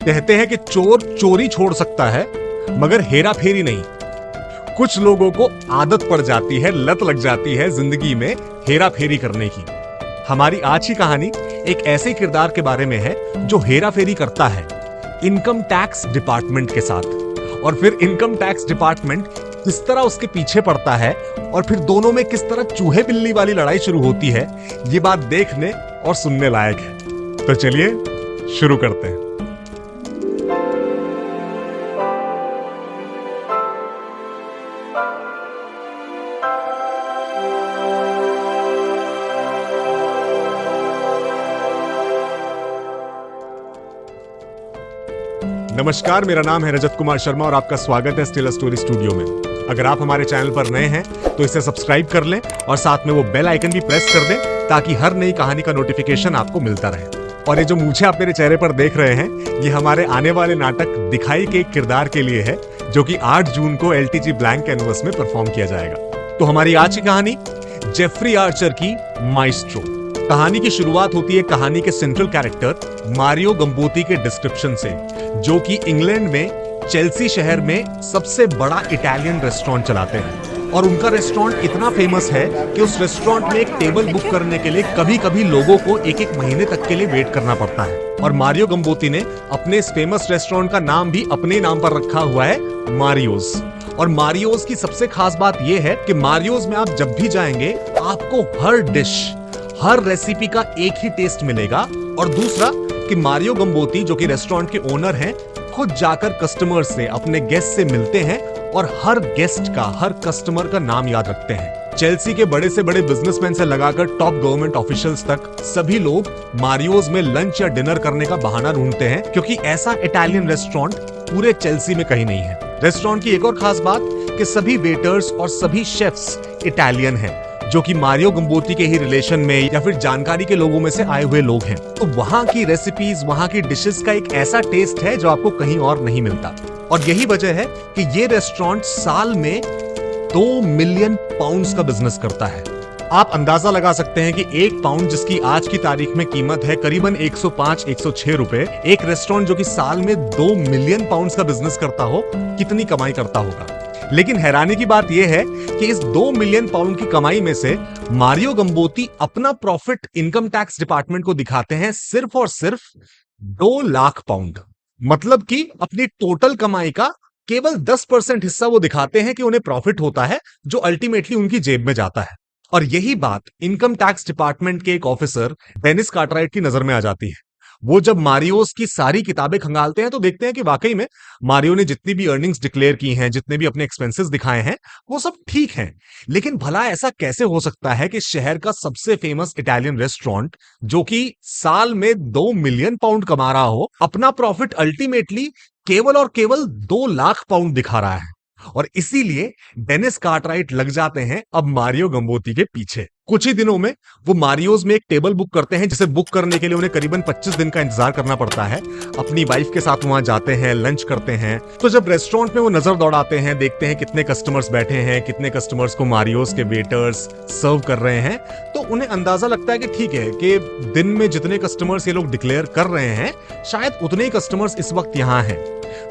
कहते हैं कि चोर चोरी छोड़ सकता है मगर हेरा फेरी नहीं। कुछ लोगों को आदत पड़ जाती है, लत लग जाती है जिंदगी में हेरा फेरी करने की। हमारी आज की कहानी एक ऐसे किरदार के बारे में है जो हेरा फेरी करता है इनकम टैक्स डिपार्टमेंट के साथ, और फिर इनकम टैक्स डिपार्टमेंट किस तरह उसके पीछे पड़ता है और फिर दोनों में किस तरह चूहे बिल्ली वाली लड़ाई शुरू होती है। ये बात देखने और सुनने लायक है। तो चलिए शुरू करते हैं। नमस्कार, मेरा नाम है रजत कुमार शर्मा और आपका स्वागत है स्टिल अ स्टोरी स्टूडियो में। अगर आप हमारे चैनल पर नए हैं तो इसे सब्सक्राइब कर लें और साथ में वो बेल आइकन भी प्रेस कर दें ताकि हर नई कहानी का नोटिफिकेशन आपको मिलता रहे। और ये जो मूछें आप मेरे चेहरे पर देख रहे हैं, ये हमारे आने वाले नाटक दिखाई के एक किरदार के लिए है जो कि 8 जून को LTG ब्लैंक कैनवस में परफॉर्म किया जाएगा। तो हमारी आज की कहानी जेफरी आर्चर की माइस्ट्रो। कहानी की शुरुआत होती है कहानी के सेंट्रल कैरेक्टर मारियो गम्बोती के डिस्क्रिप्शन से, जो कि इंग्लैंड में चेल्सी शहर में सबसे बड़ा इटालियन रेस्टोरेंट चलाते हैं। और उनका रेस्टोरेंट इतना फेमस है कि उस रेस्टोरेंट में एक टेबल बुक करने के लिए कभी कभी लोगों को एक महीने तक के लिए वेट करना पड़ता है। और मारियो गम्बोती ने अपने इस फेमस रेस्टोरेंट का नाम भी अपने नाम पर रखा हुआ है, मारियोज। और मारियोज की सबसे खास बात यह है कि मारियोज में आप जब भी जाएंगे आपको हर डिश, हर रेसिपी का एक ही टेस्ट मिलेगा। और दूसरा कि मारियो गम्बोती जो कि रेस्टोरेंट के ओनर हैं, खुद जाकर कस्टमर से, अपने गेस्ट से मिलते हैं और हर गेस्ट का, हर कस्टमर का नाम याद रखते हैं। चेल्सी के बड़े से बड़े बिजनेसमैन से लगाकर टॉप गवर्नमेंट ऑफिशियल्स तक सभी लोग मारियोज में लंच या डिनर करने का बहाना ढूंढते हैं, क्योंकि ऐसा इटालियन रेस्टोरेंट पूरे चेल्सी में कहीं नहीं है। रेस्टोरेंट की एक और खास बात कि सभी वेटर्स और सभी शेफ्स इटालियन हैं, जो कि मारियो गम्बोती के ही रिलेशन में या फिर जानकारी के लोगों में से आए हुए लोग हैं। तो वहां की रेसिपीज, वहां की डिशेस का एक ऐसा टेस्ट है जो आपको कहीं और नहीं मिलता। और यही वजह है कि ये रेस्टोरेंट साल में 2 मिलियन पाउंड्स का बिजनेस करता है। आप अंदाजा लगा सकते हैं कि 1 पाउंड, जिसकी आज की तारीख में कीमत है करीबन 105-106 रुपए, एक रेस्टोरेंट जो कि साल में 2 मिलियन पाउंड्स का बिजनेस करता हो, कितनी कमाई करता होगा। लेकिन हैरानी की बात यह है कि इस 2 मिलियन पाउंड की कमाई में से मारियो गम्बोती अपना प्रॉफिट इनकम टैक्स डिपार्टमेंट को दिखाते हैं सिर्फ और सिर्फ 2 लाख पाउंड। मतलब कि अपनी टोटल कमाई का केवल 10% हिस्सा वो दिखाते हैं कि उन्हें प्रॉफिट होता है, जो अल्टीमेटली उनकी जेब में जाता है। और यही बात इनकम टैक्स डिपार्टमेंट के एक ऑफिसर डेनिस कार्टराइट की नजर में आ जाती है। वो जब मारियोस की सारी किताबें खंगालते हैं तो देखते हैं कि वाकई में मारियो ने जितनी भी अर्निंग्स डिक्लेयर की हैं, जितने भी अपने एक्सपेंसेस दिखाए हैं, वो सब ठीक हैं। लेकिन भला ऐसा कैसे हो सकता है कि शहर का सबसे फेमस इटालियन रेस्टोरेंट, जो कि साल में 2 मिलियन पाउंड कमा रहा हो, अपना प्रॉफिट अल्टीमेटली केवल और केवल 2 लाख पाउंड दिखा रहा है। और इसीलिए डेनिस कार्टराइट लग जाते हैं अब मारियो गम्बोती के पीछे। कुछ ही दिनों में वो मारियोज में एक टेबल बुक करते हैं, जिसे बुक करने के लिए उन्हें करीबन 25 दिन का इंतजार करना पड़ता है। अपनी वाइफ के साथ वहां जाते हैं, लंच करते हैं। तो जब रेस्टोरेंट में वो नजर दौड़ाते हैं, देखते हैं कितने कस्टमर्स बैठे हैं, कितने कस्टमर्स को मारियोज के वेटर्स सर्व कर रहे हैं, तो उन्हें अंदाजा लगता है कि ठीक है कि दिन में जितने कस्टमर्स ये लोग डिक्लेयर कर रहे हैं, शायद उतने ही कस्टमर्स इस वक्त यहां हैं।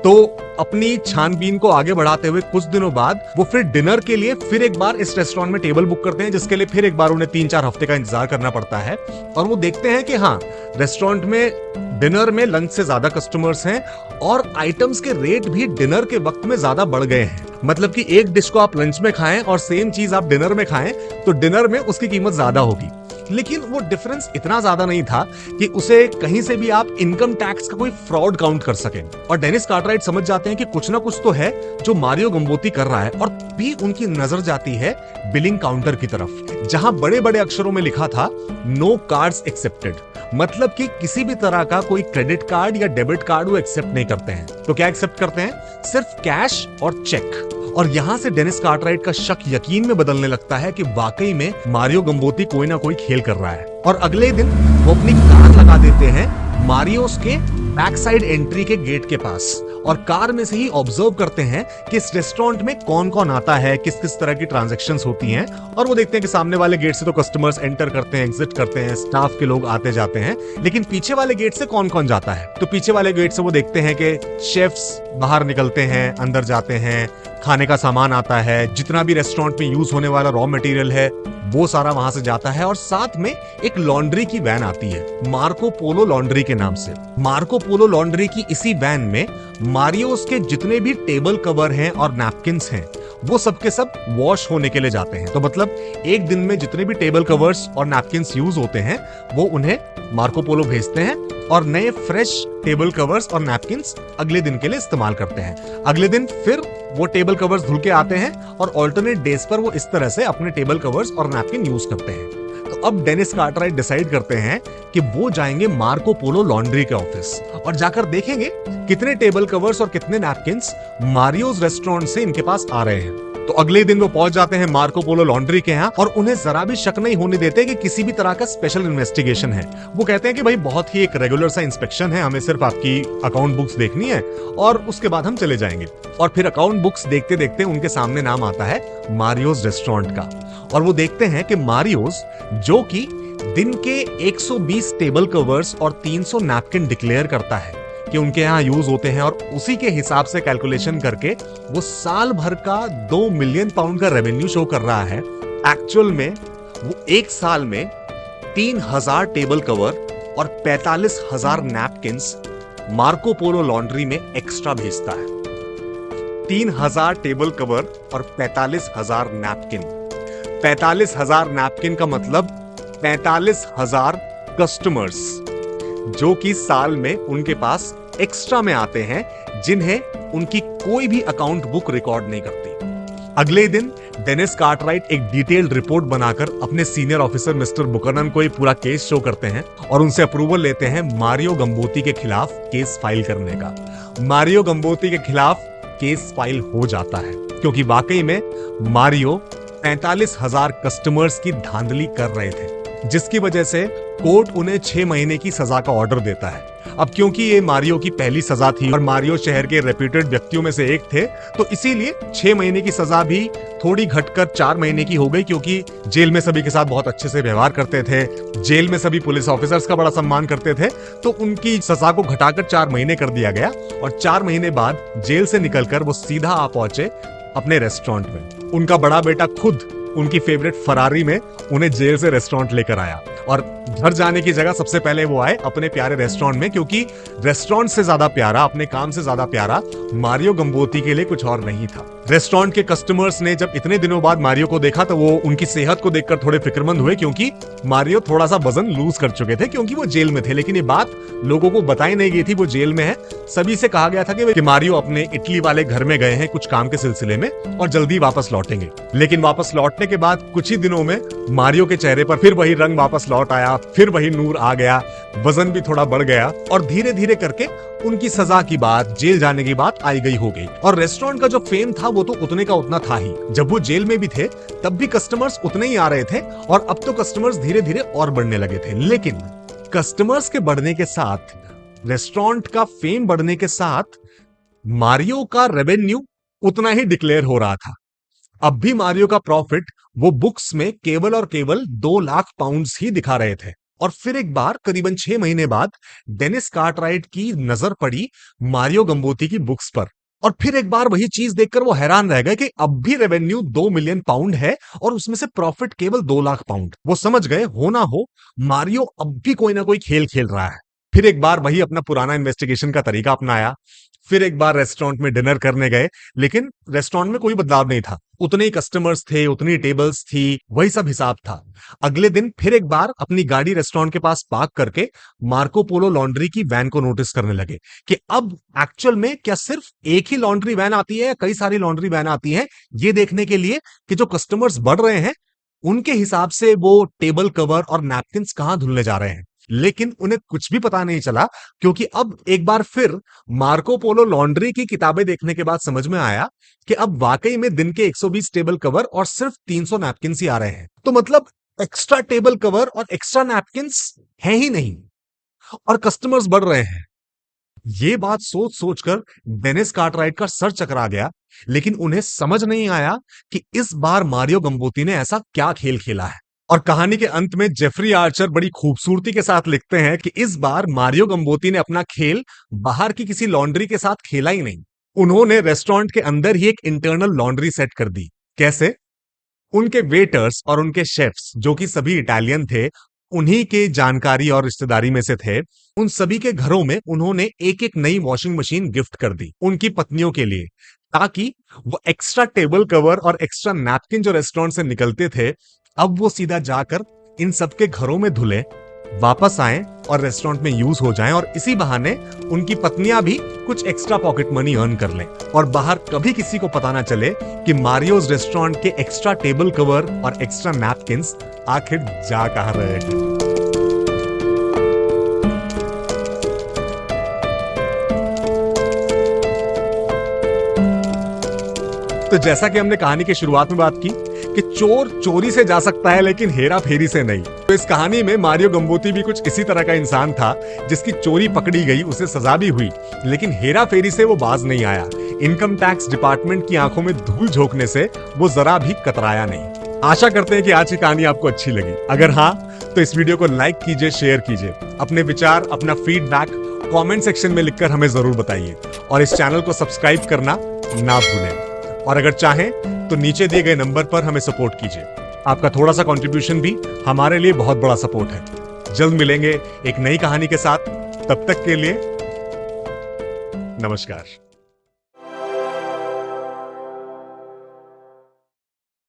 तो अपनी छानबीन को आगे बढ़ाते हुए कुछ दिनों बाद वो फिर डिनर के लिए फिर एक बार इस रेस्टोरेंट में टेबल बुक करते हैं, जिसके लिए फिर एक बार उन्हें 3-4 हफ्ते का इंतजार करना पड़ता है। और वो देखते हैं कि हाँ, रेस्टोरेंट में डिनर में लंच से ज्यादा कस्टमर्स हैं और आइटम्स के रेट भी डिनर के वक्त में ज्यादा बढ़ गए हैं। मतलब कि एक डिश को आप लंच में खाएं और सेम चीज आप डिनर में खाएं तो डिनर में उसकी कीमत ज्यादा होगी। लेकिन वो डिफरेंस इतना ज्यादा नहीं था कि उसे कहीं से भी आप इनकम टैक्स का कोई फ्रॉड काउंट कर सकें। और डेनिस कार्टराइट समझ जाते हैं कि कुछ ना कुछ तो है जो मारियो गम्बोती कर रहा है। और भी उनकी नजर जाती है बिलिंग काउंटर की तरफ, जहां बड़े बड़े अक्षरों में लिखा था नो कार्ड्स एक्सेप्टेड। मतलब कि किसी भी तरह का कोई क्रेडिट कार्ड या डेबिट कार्ड वो एक्सेप्ट नहीं करते हैं। तो क्या एक्सेप्ट करते हैं? सिर्फ कैश और चेक। और यहां से डेनिस कार्टराइट का शक यकीन में बदलने लगता है कि वाकई में मारियो गम्बोती कोई ना कोई खेल कर रहा है। और अगले दिन वो अपनी कार लगा देते हैं मारियोस के बैक साइड एंट्री के गेट के पास और कार में से ही ऑब्जर्व करते हैं कि इस रेस्टोरेंट में कौन कौन आता है, किस किस तरह की ट्रांजैक्शंस होती हैं। और वो देखते हैं कि सामने वाले गेट से तो कस्टमर्स एंटर करते हैं, एग्जिट करते हैं, स्टाफ के लोग आते जाते हैं, लेकिन पीछे वाले गेट से कौन कौन जाता है। तो पीछे वाले गेट से वो देखते हैं कि शेफ्स बाहर निकलते हैं, अंदर जाते हैं, खाने का सामान आता है, जितना भी रेस्टोरेंट में यूज होने वाला रॉ मटेरियल है वो सारा वहां से जाता है। और साथ में एक लॉन्ड्री की वैन आती है, मार्को पोलो लॉन्ड्री के नाम से। मार्को पोलो लॉन्ड्री की इसी वैन में मारियोस के जितने भी टेबल कवर हैं और नैपकिन्स हैं वो सब के सब वॉश होने के लिए जाते हैं। तो मतलब एक दिन में जितने भी टेबल कवर्स और नैपकिन्स यूज होते हैं वो उन्हें मार्को पोलो भेजते हैं और नए फ्रेश टेबल कवर्स और नैपकिन्स अगले दिन के लिए इस्तेमाल करते हैं। अगले दिन फिर वो टेबल कवर्स धुल के आते हैं और ऑल्टरनेट डेज पर वो इस तरह से अपने टेबल कवर्स और नैपकिन यूज करते हैं। तो अब डेनिस कार्टराइट डिसाइड करते हैं कि वो जाएंगे मार्को पोलो लॉन्ड्री के ऑफिस और जाकर देखेंगे कितने टेबल कवर्स और कितने नैपकिन्स मारियोस रेस्टोरेंट से इनके पास आ रहे हैं। तो अगले दिन वो पहुंच जाते हैं मार्को पोलो लॉन्ड्री के यहाँ और उन्हें जरा भी शक नहीं होने देते कि किसी भी तरह का स्पेशल इन्वेस्टिगेशन है। वो कहते हैं कि भाई बहुत ही एक रेगुलर सा इंस्पेक्शन है, हमें सिर्फ आपकी अकाउंट बुक्स देखनी है और उसके बाद हम चले जाएंगे। और फिर अकाउंट बुक्स देखते देखते उनके सामने नाम आता है मारियोस रेस्टोरेंट का और वो देखते हैं कि मारियोस, जो कि दिन के 120 टेबल कवर्स और 300 नैपकिन डिक्लेयर करता है कि उनके यहाँ यूज होते हैं, और उसी के हिसाब से कैलकुलेशन करके वो साल भर का 2 मिलियन पाउंड का रेवेन्यू शो कर रहा है। एक्चुअल में वो एक साल में 3000 टेबल कवर और 45,000 नैपकिन्स मार्को पोलो लॉन्ड्री में एक्स्ट्रा भेजता है। 3000 टेबल कवर और 45,000 नैपकिन। 45,000 नैपकिन का मतलब 45,000 कस्टमर्स जो कि साल में उनके पास एक्स्ट्रा में आते हैं, जिन्हें उनकी कोई भी अकाउंट बुक रिकॉर्ड नहीं करती। अगले दिन डेनिस कार्टराइट एक डिटेल्ड रिपोर्ट बनाकर अपने सीनियर ऑफिसर मिस्टर बुकनन को ये पूरा केस शो करते हैं और उनसे अप्रूवल लेते हैं मारियो गम्बोती के खिलाफ केस फाइल करने का। मारियो गम्बोती के खिलाफ केस फाइल हो जाता है क्योंकि वाकई में मारियो 45,000 कस्टमर्स की धांधली कर रहे थे, जिसकी वजह से कोर्ट उन्हें 6 महीने की सजा का ऑर्डर देता है। अब क्योंकि ये मारियो की पहली सजा थी और मारियो शहर के रेप्यूटेड व्यक्तियों में से एक थे, तो इसीलिए 6 महीने की सजा भी थोड़ी घटकर 4 महीने की हो गई, क्योंकि जेल में सभी के साथ बहुत अच्छे से व्यवहार करते थे, जेल में सभी पुलिस ऑफिसर्स का बड़ा सम्मान करते थे, तो उनकी सजा को घटाकर 4 महीने कर दिया गया। और 4 महीने बाद जेल से निकलकर वो सीधा आ पहुंचे अपने रेस्टोरेंट में। उनका बड़ा बेटा खुद उनकी फेवरेट फरारी में उन्हें जेल से रेस्टोरेंट लेकर आया और घर जाने की जगह सबसे पहले वो आए अपने प्यारे रेस्टोरेंट में, क्योंकि रेस्टोरेंट से ज्यादा प्यारा, अपने काम से ज्यादा प्यारा मारियो गम्बोती के लिए कुछ और नहीं था। रेस्टोरेंट के कस्टमर्स ने जब इतने दिनों बाद मारियो को देखा तो वो उनकी सेहत को देखकर थोड़े फिक्रमंद हुए, क्योंकि मारियो थोड़ा सा वजन लूज कर चुके थे क्योंकि वो जेल में थे। लेकिन ये बात लोगों को बताई नहीं गई थी वो जेल में है। सभी से कहा गया था कि मारियो अपने इटली वाले घर में गए हैं कुछ काम के सिलसिले में और जल्दी वापस लौटेंगे। लेकिन वापस लौटने के बाद कुछ ही दिनों में मारियो के चेहरे पर फिर वही रंग वापस लौट आया, फिर वही नूर आ गया, वजन भी थोड़ा बढ़ गया और धीरे धीरे करके उनकी सजा की बात, जेल जाने की बात आई गई हो गई। और रेस्टोरेंट का जो फेम था वो तो उतने का उतना था ही। जब वो जेल में भी थे तब भी कस्टमर्स उतने ही आ रहे थे और अब तो कस्टमर्स धीरे धीरे और बढ़ने लगे थे। लेकिन कस्टमर्स के बढ़ने के साथ, रेस्टोरेंट का फेम बढ़ने के साथ मारियो का रेवेन्यू उतना ही डिक्लेयर हो रहा था। अब भी मारियो का प्रॉफिट वो बुक्स में केवल और केवल 2 लाख पाउंड्स ही दिखा रहे थे। और फिर एक बार करीबन 6 महीने बाद डेनिस कार्टराइट की नजर पड़ी मारियो गम्बोती की बुक्स पर और फिर एक बार वही चीज देखकर वो हैरान रह गए कि अब भी रेवेन्यू 2 मिलियन पाउंड है और उसमें से प्रॉफिट केवल 2 लाख पाउंड। वो समझ गए हो ना हो मारियो अब भी कोई ना कोई खेल खेल रहा है। फिर एक बार वही अपना पुराना इन्वेस्टिगेशन का तरीका अपनाया। फिर एक बार रेस्टोरेंट में डिनर करने गए, लेकिन रेस्टोरेंट में कोई बदलाव नहीं था। उतने ही कस्टमर्स थे, उतनी टेबल्स थी, वही सब हिसाब था। अगले दिन फिर एक बार अपनी गाड़ी रेस्टोरेंट के पास पार्क करके मार्को पोलो लॉन्ड्री की वैन को नोटिस करने लगे कि अब एक्चुअल में क्या सिर्फ एक ही लॉन्ड्री वैन आती है या कई सारी लॉन्ड्री वैन आती है, ये देखने के लिए कि जो कस्टमर्स बढ़ रहे हैं उनके हिसाब से वो टेबल कवर और नैपकिन्स कहां धुलने जा रहे हैं। लेकिन उन्हें कुछ भी पता नहीं चला, क्योंकि अब एक बार फिर मार्को पोलो लॉन्ड्री की किताबें देखने के बाद समझ में आया कि अब वाकई में दिन के 120 टेबल कवर और सिर्फ 300 नैपकिन्स ही आ रहे हैं। तो मतलब एक्स्ट्रा टेबल कवर और एक्स्ट्रा नैपकिन्स हैं ही नहीं और कस्टमर्स बढ़ रहे हैं। ये बात सोच सोचकर डेनिस कार्टराइट का सर चकरा गया, लेकिन उन्हें समझ नहीं आया कि इस बार मारियो गम्बोती ने ऐसा क्या खेल खेला है। और कहानी के अंत में जेफरी आर्चर बड़ी खूबसूरती के साथ लिखते हैं कि इस बार मारियो गम्बोती ने अपना खेल बाहर की किसी लॉन्ड्री के साथ खेला ही नहीं, उन्होंने रेस्टोरेंट के अंदर ही एक इंटरनल लॉन्ड्री सेट कर दी। कैसे? उनके वेटर्स और उनके शेफ्स, जो कि सभी इटालियन थे, उन्हीं के जानकारी और रिश्तेदारी में से थे, उन सभी के घरों में उन्होंने एक एक नई वॉशिंग मशीन गिफ्ट कर दी उनकी पत्नियों के लिए, ताकि वो एक्स्ट्रा टेबल कवर और एक्स्ट्रा नैपकिन जो रेस्टोरेंट से निकलते थे, अब वो सीधा जाकर इन सबके घरों में धुले, वापस आए और रेस्टोरेंट में यूज हो जाएं, और इसी बहाने उनकी पत्नियां भी कुछ एक्स्ट्रा पॉकेट मनी अर्न कर लें और बाहर कभी किसी को पता ना चले कि मारियोज रेस्टोरेंट के एक्स्ट्रा टेबल कवर और एक्स्ट्रा नैपकिंस आखिर जा कहां रहे हैं। तो जैसा कि हमने कहानी की शुरुआत में बात की कि चोर चोरी से जा सकता है लेकिन हेरा फेरी से नहीं, तो इस कहानी में मारियो गम्बोती भी कुछ इसी तरह का इंसान था, जिसकी चोरी पकड़ी गई, उसे सजा भी हुई, लेकिन हेरा फेरी से वो बाज नहीं आया। इनकम टैक्स डिपार्टमेंट की आंखों में धूल झोंकने से वो जरा भी कतराया नहीं। आशा करते हैं कि आज की कहानी आपको अच्छी लगी। अगर हाँ, तो इस वीडियो को लाइक कीजिए, शेयर कीजिए, अपने विचार, अपना फीडबैक कमेंट सेक्शन में लिखकर हमें जरूर बताइए, और इस चैनल को सब्सक्राइब करना ना भूलें। और अगर चाहें तो नीचे दिए गए नंबर पर हमें सपोर्ट कीजिए। आपका थोड़ा सा कंट्रीब्यूशन भी हमारे लिए बहुत बड़ा सपोर्ट है। जल्द मिलेंगे एक नई कहानी के साथ, तब तक के लिए नमस्कार।